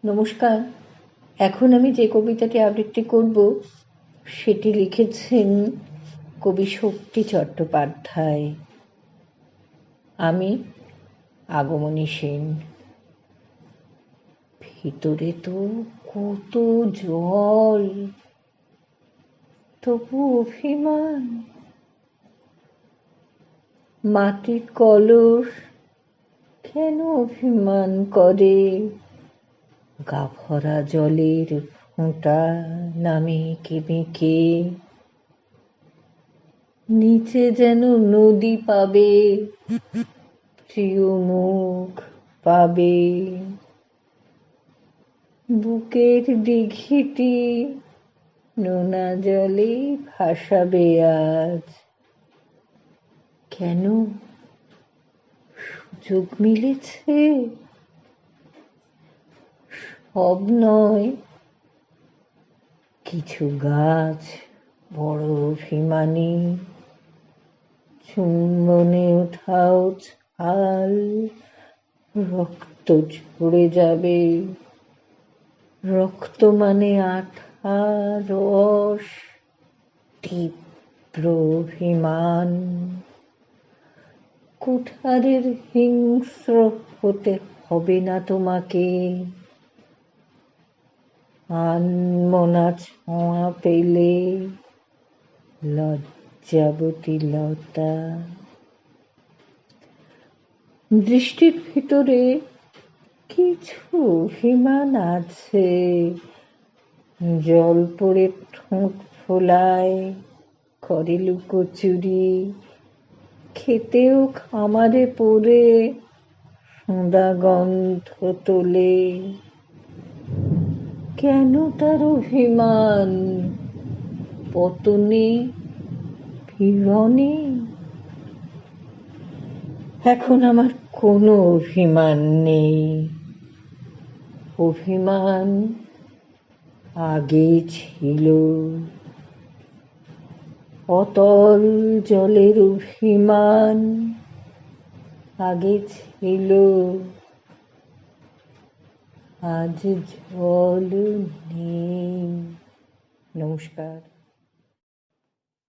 নমস্কার। এখন আমি যে কবিতাটি আবৃত্তি করব সেটি লিখেছেন কবি শক্তি চট্টোপাধ্যায়। আমি আগমনী সেন। ভিতরে তো কত জল, তবু অভিমান। মাটির কলস কেন অভিমান করে? গা ভরা জলের ফোঁটা নামে কেঁপে, নিচে যেন নদী পাবে, প্রিয় মুখ পাবে। বুকের দিঘিটি নোনা জলে ভাসাবে আজ। কেন? সুযোগ মিলেছে? সব নয়, কিছু গাছ বড় অভিমানী। চুম্বনে ওঠাও ছাল, রক্ত ঝরে যাবে। রক্ত মানে আঠা, রস, তীব্র অভিমান। কুঠারের হিংস্র হতে হবে না তোমাকে। আনমনা ছোঁয়া পেলে লজ্জাবতী লতা। দৃষ্টির ভিতরে কিছু অভিমান আছে। জল পড়ে ঠোঁট ফোলায়, করে লুকোচুরি। খেতেও খামারে পড়ে সোঁদা গন্ধ তোলে। কেন তার অভিমান? পতনে, পীড়নে? এখন আমার কোনো অভিমান নেই। অভিমান আগে ছিল, অতল জলের অভিমান আগে ছিল। আজ জল নেই। নমস্কার।